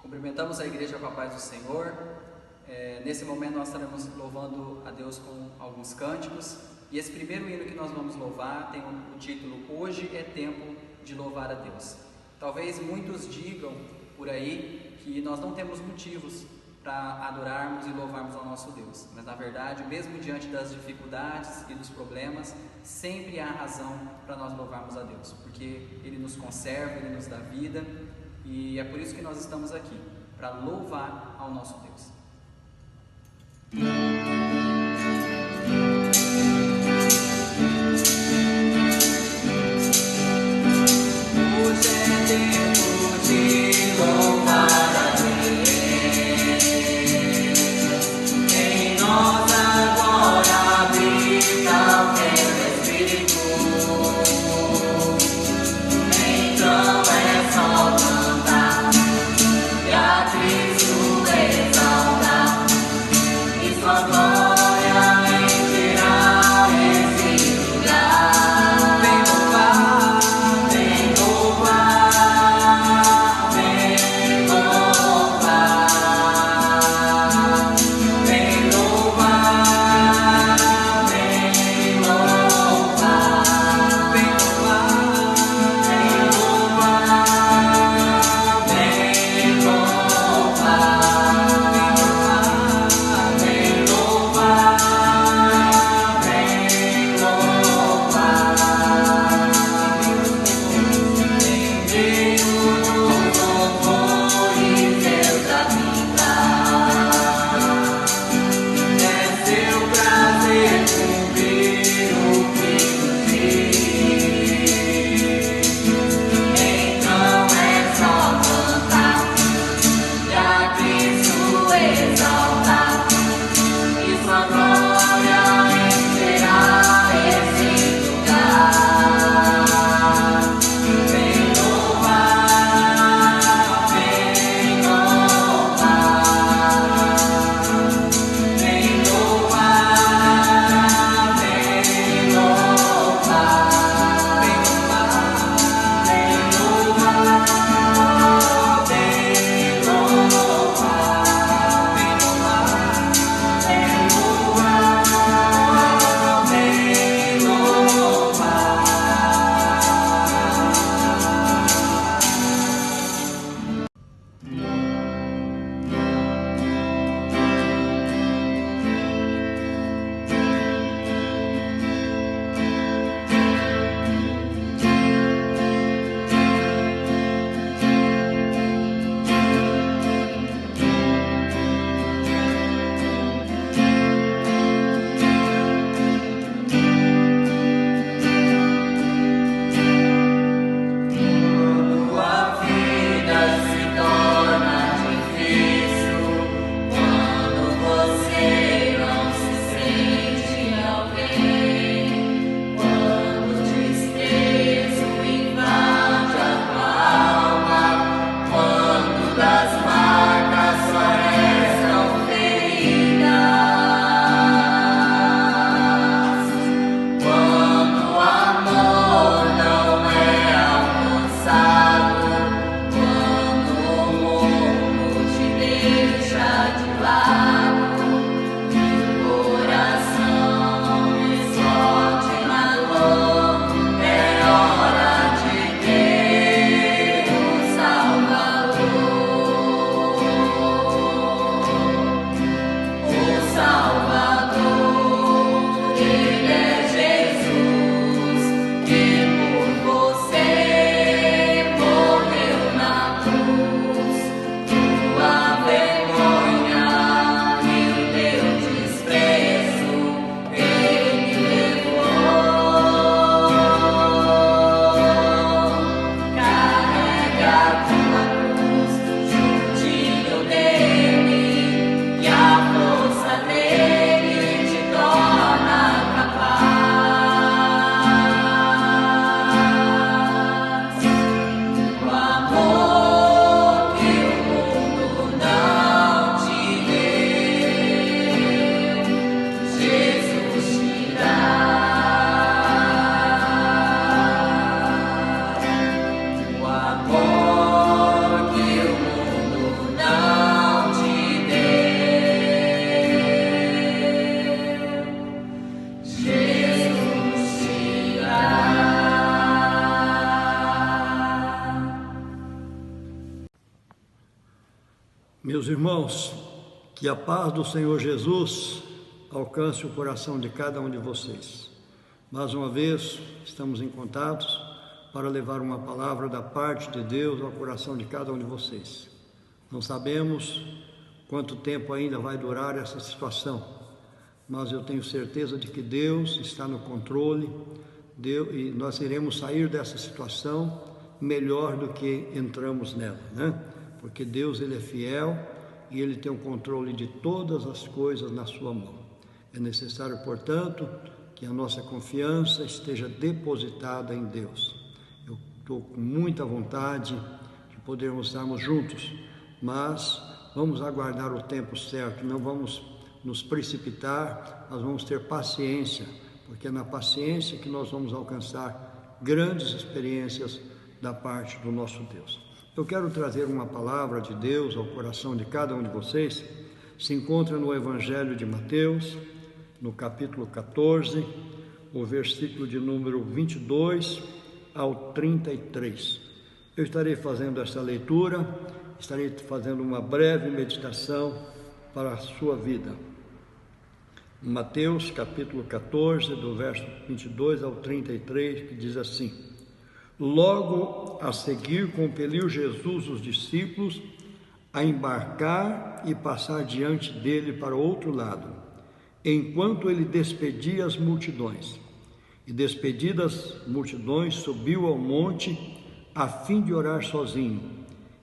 Cumprimentamos a igreja com a paz do Senhor. Nesse momento nós estaremos louvando a Deus com alguns cânticos. E esse primeiro hino que nós vamos louvar tem o título Hoje é Tempo de Louvar a Deus. Talvez muitos digam por aí que nós não temos motivos para adorarmos e louvarmos ao nosso Deus. Mas na verdade, mesmo diante das dificuldades e dos problemas, sempre há razão para nós louvarmos a Deus. Porque Ele nos conserva, Ele nos dá vida. E é por isso que nós estamos aqui, para louvar ao nosso Deus. Hoje é tempo de louvar a Deus, em nós agora habita o teu Espírito, então é só cantar e a Cristo exaltar, e sua glória encherá esse lugar. Vem louvar, vem louvar, vem louvar, vem louvar, vem louvar, vem Meus irmãos, que a paz do Senhor Jesus alcance o coração de cada um de vocês. Mais uma vez, estamos em contato para levar uma palavra da parte de Deus ao coração de cada um de vocês. Não sabemos quanto tempo ainda vai durar essa situação, mas eu tenho certeza de que Deus está no controle, e nós iremos sair dessa situação melhor do que entramos nela, né? Porque Deus, Ele é fiel e Ele tem o controle de todas as coisas na sua mão. É necessário, portanto, que a nossa confiança esteja depositada em Deus. Eu estou com muita vontade de podermos estarmos juntos, mas vamos aguardar o tempo certo, não vamos nos precipitar, nós vamos ter paciência, porque é na paciência que nós vamos alcançar grandes experiências da parte do nosso Deus. Eu quero trazer uma palavra de Deus ao coração de cada um de vocês. Se encontra no Evangelho de Mateus, no capítulo 14, o versículo de número 22 ao 33. Eu estarei fazendo essa leitura, estarei fazendo uma breve meditação para a sua vida. Mateus capítulo 14, do verso 22 ao 33, que diz assim: Logo a seguir compeliu Jesus os discípulos a embarcar e passar diante dele para o outro lado, enquanto ele despedia as multidões. E despedidas multidões, subiu ao monte a fim de orar sozinho.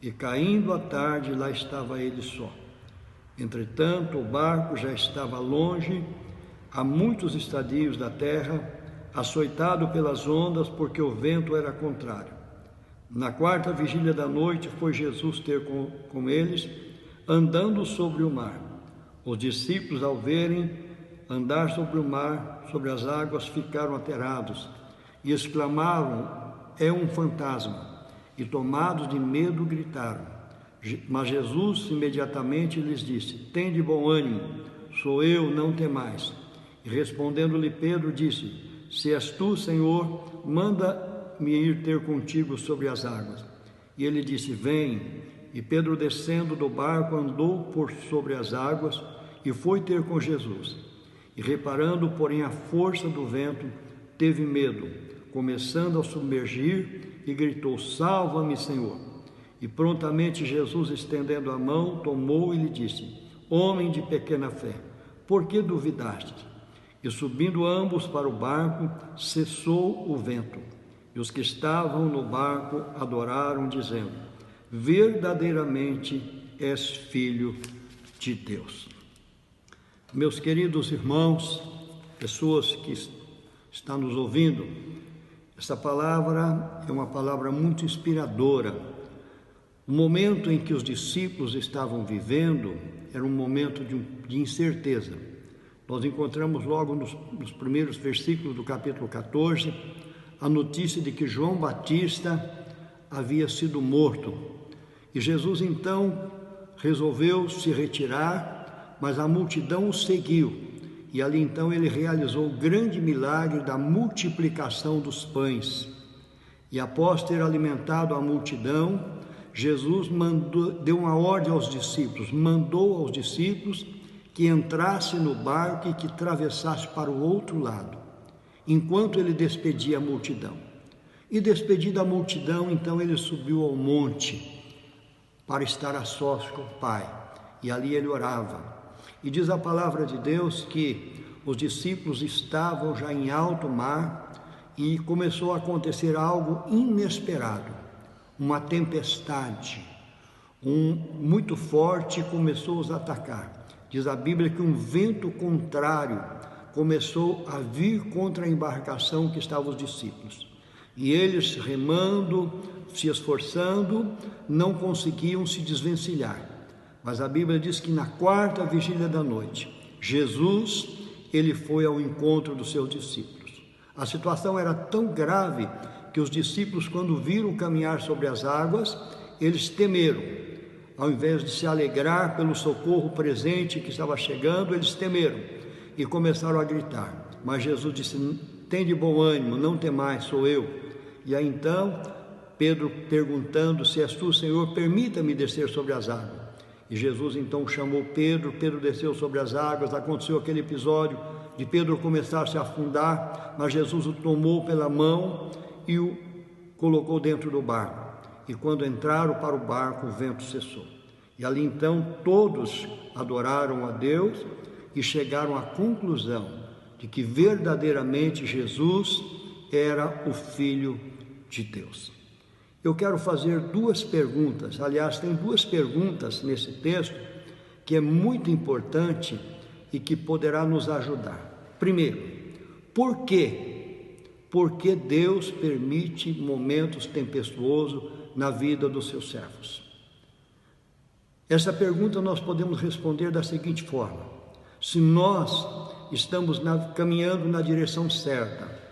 E caindo a tarde, lá estava ele só. Entretanto, o barco já estava longe, a muitos estadios da terra, açoitado pelas ondas, porque o vento era contrário. Na quarta vigília da noite foi Jesus ter com eles, andando sobre o mar. Os discípulos, ao verem andar sobre o mar, sobre as águas, ficaram aterados e exclamavam: é um fantasma! E tomados de medo gritaram. Mas Jesus imediatamente lhes disse: tende bom ânimo, sou eu, não temais. E respondendo-lhe Pedro, disse: se és tu, Senhor, manda-me ir ter contigo sobre as águas. E ele disse: vem. E Pedro, descendo do barco, andou por sobre as águas e foi ter com Jesus. E reparando, porém, a força do vento, teve medo, começando a submergir, e gritou: salva-me, Senhor. E prontamente Jesus, estendendo a mão, tomou e lhe disse: homem de pequena fé, por que duvidastes? E subindo ambos para o barco, cessou o vento. E os que estavam no barco adoraram, dizendo: verdadeiramente és filho de Deus. Meus queridos irmãos, pessoas que estão nos ouvindo, essa palavra é uma palavra muito inspiradora. O momento em que os discípulos estavam vivendo era um momento de incerteza. Nós encontramos logo nos primeiros versículos do capítulo 14 a notícia de que João Batista havia sido morto. E Jesus então resolveu se retirar, mas a multidão o seguiu. E ali então ele realizou o grande milagre da multiplicação dos pães. E após ter alimentado a multidão, Jesus deu uma ordem aos discípulos, mandou aos discípulos que entrasse no barco e que atravessasse para o outro lado, enquanto ele despedia a multidão. E despedida a multidão, então ele subiu ao monte para estar a sós com o Pai, e ali ele orava. E diz a palavra de Deus que os discípulos estavam já em alto mar e começou a acontecer algo inesperado, uma tempestade, muito forte, começou a os atacar. Diz a Bíblia que um vento contrário começou a vir contra a embarcação que estavam os discípulos. E eles, remando, se esforçando, não conseguiam se desvencilhar. Mas a Bíblia diz que na quarta vigília da noite, Jesus, ele foi ao encontro dos seus discípulos. A situação era tão grave que os discípulos, quando viram caminhar sobre as águas, eles temeram. Ao invés de se alegrar pelo socorro presente que estava chegando, eles temeram e começaram a gritar. Mas Jesus disse: tende bom ânimo, não temais, sou eu. E aí então Pedro perguntando: se és tu, Senhor, permita-me descer sobre as águas. E Jesus então chamou Pedro, Pedro desceu sobre as águas, aconteceu aquele episódio de Pedro começar a se afundar, mas Jesus o tomou pela mão e o colocou dentro do barco. E quando entraram para o barco, o vento cessou. E ali então todos adoraram a Deus e chegaram à conclusão de que verdadeiramente Jesus era o Filho de Deus. Eu quero fazer duas perguntas, aliás, tem duas perguntas nesse texto que é muito importante e que poderá nos ajudar. Primeiro, por quê? Por que Deus permite momentos tempestuosos na vida dos seus servos? Essa pergunta nós podemos responder da seguinte forma: se nós estamos caminhando na direção certa,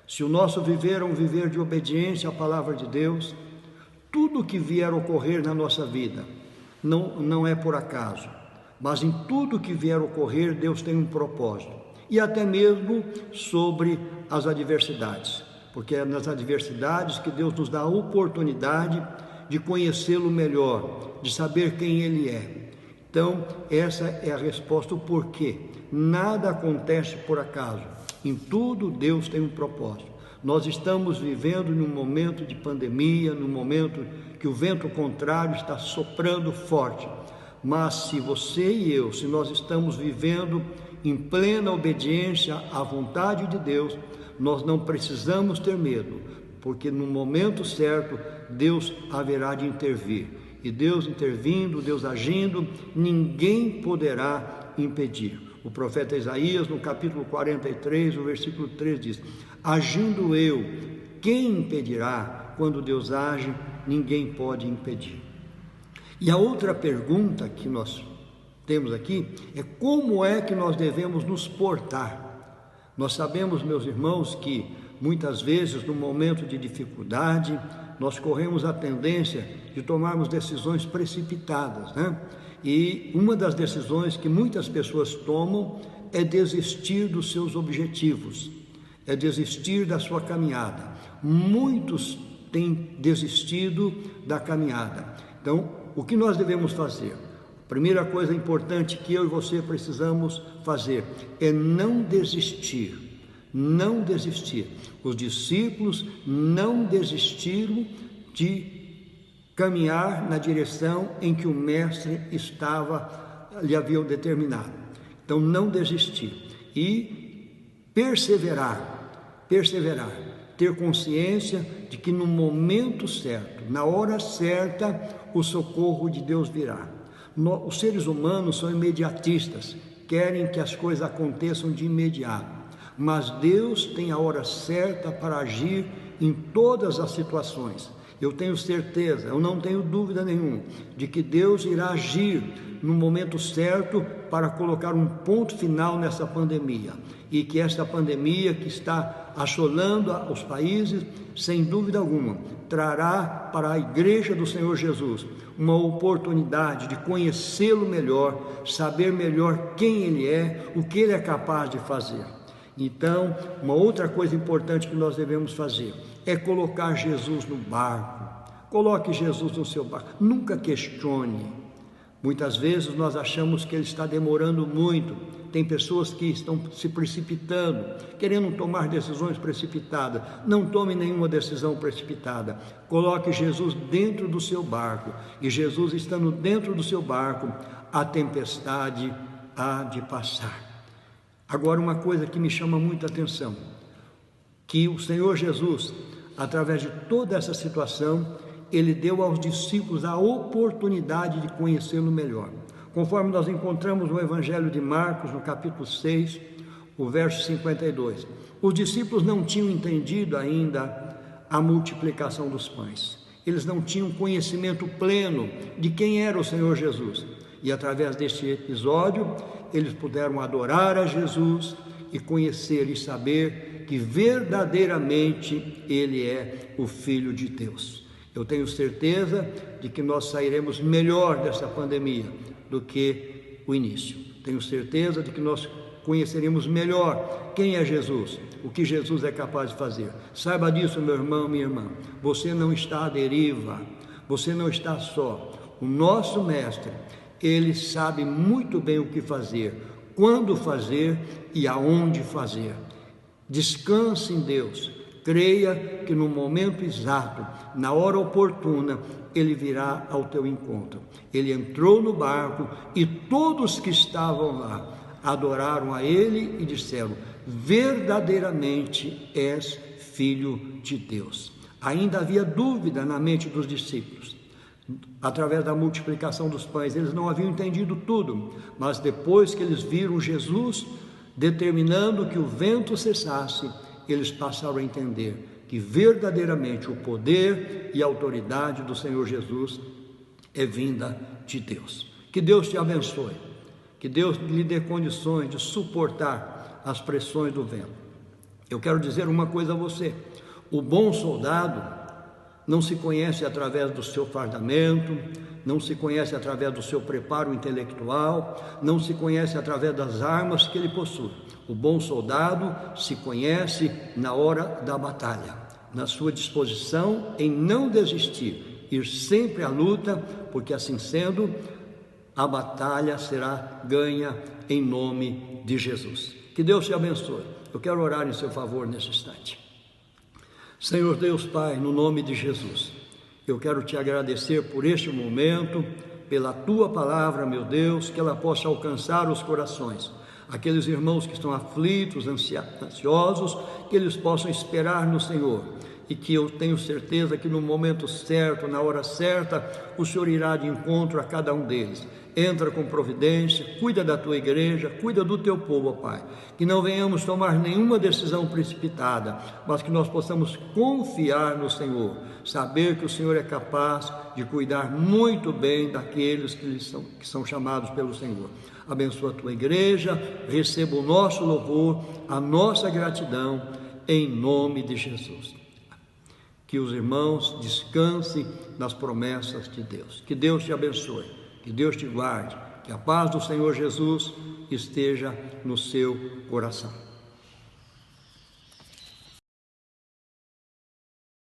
se o nosso viver é um viver de obediência à palavra de Deus, tudo que vier ocorrer na nossa vida não é por acaso, mas em tudo que vier ocorrer, Deus tem um propósito, e até mesmo sobre as adversidades, porque é nas adversidades que Deus nos dá a oportunidade de conhecê-lo melhor, de saber quem Ele é. Então, essa é a resposta, o porquê. Nada acontece por acaso, em tudo Deus tem um propósito. Nós estamos vivendo num momento de pandemia, num momento que o vento contrário está soprando forte, mas se você e eu, se nós estamos vivendo em plena obediência à vontade de Deus, nós não precisamos ter medo, porque no momento certo Deus haverá de intervir, e Deus intervindo, Deus agindo, ninguém poderá impedir. O profeta Isaías, no capítulo 43, o versículo 3 diz: agindo eu, quem impedirá? Quando Deus age, ninguém pode impedir. E a outra pergunta que nós temos aqui é: como é que nós devemos nos portar? Nós sabemos, meus irmãos, que muitas vezes no momento de dificuldade nós corremos a tendência de tomarmos decisões precipitadas, né? E uma das decisões que muitas pessoas tomam é desistir dos seus objetivos, é desistir da sua caminhada. Muitos têm desistido da caminhada. Então, o que nós devemos fazer? A primeira coisa importante que eu e você precisamos fazer é não desistir. Não desistir. Os discípulos não desistiram de caminhar na direção em que o mestre lhe havia determinado. Então, não desistir e perseverar, ter consciência de que no momento certo, na hora certa, o socorro de Deus virá. Os seres humanos são imediatistas, querem que as coisas aconteçam de imediato, mas Deus tem a hora certa para agir em todas as situações. Eu tenho certeza, eu não tenho dúvida nenhuma, de que Deus irá agir no momento certo para colocar um ponto final nessa pandemia. E que esta pandemia que está assolando os países, sem dúvida alguma, trará para a Igreja do Senhor Jesus uma oportunidade de conhecê-lo melhor, saber melhor quem Ele é, o que Ele é capaz de fazer. Então, uma outra coisa importante que nós devemos fazer é colocar Jesus no barco. Coloque Jesus no seu barco, nunca questione. Muitas vezes nós achamos que ele está demorando muito. Tem pessoas que estão se precipitando, querendo tomar decisões precipitadas. Não tome nenhuma decisão precipitada. Coloque Jesus dentro do seu barco, e Jesus estando dentro do seu barco, a tempestade há de passar. Agora, uma coisa que me chama muita atenção, que o Senhor Jesus, através de toda essa situação, Ele deu aos discípulos a oportunidade de conhecê-lo melhor. Conforme nós encontramos no Evangelho de Marcos, no capítulo 6, o verso 52. Os discípulos não tinham entendido ainda a multiplicação dos pães. Eles não tinham conhecimento pleno de quem era o Senhor Jesus. E através deste episódio, eles puderam adorar a Jesus e conhecer e saber que verdadeiramente Ele é o Filho de Deus. Eu tenho certeza de que nós sairemos melhor dessa pandemia do que o início. Tenho certeza de que nós conheceremos melhor quem é Jesus, o que Jesus é capaz de fazer. Saiba disso, meu irmão, minha irmã. Você não está à deriva, você não está só. O nosso Mestre Ele sabe muito bem o que fazer, quando fazer e aonde fazer. Descanse em Deus, creia que no momento exato, na hora oportuna, Ele virá ao teu encontro. Ele entrou no barco e todos que estavam lá adoraram a Ele e disseram: verdadeiramente és Filho de Deus. Ainda havia dúvida na mente dos discípulos, através da multiplicação dos pães. Eles não haviam entendido tudo, mas depois que eles viram Jesus determinando que o vento cessasse, eles passaram a entender que verdadeiramente o poder e a autoridade do Senhor Jesus é vinda de Deus. Que Deus te abençoe, que Deus lhe dê condições de suportar as pressões do vento. Eu quero dizer uma coisa a você: o bom soldado não se conhece através do seu fardamento, não se conhece através do seu preparo intelectual, não se conhece através das armas que ele possui. O bom soldado se conhece na hora da batalha, na sua disposição em não desistir, ir sempre à luta, porque assim sendo, a batalha será ganha em nome de Jesus. Que Deus te abençoe. Eu quero orar em seu favor nesse instante. Senhor Deus Pai, no nome de Jesus, eu quero te agradecer por este momento, pela tua palavra, meu Deus, que ela possa alcançar os corações, aqueles irmãos que estão aflitos, ansiosos, que eles possam esperar no Senhor, e que eu tenho certeza que no momento certo, na hora certa, o Senhor irá de encontro a cada um deles. Entra com providência, cuida da tua igreja, cuida do teu povo, ó Pai. Que não venhamos tomar nenhuma decisão precipitada, mas que nós possamos confiar no Senhor, saber que o Senhor é capaz de cuidar muito bem daqueles que são chamados pelo Senhor. Abençoa a tua igreja, receba o nosso louvor, a nossa gratidão, em nome de Jesus. Que os irmãos descansem nas promessas de Deus. Que Deus te abençoe, que Deus te guarde, que a paz do Senhor Jesus esteja no seu coração.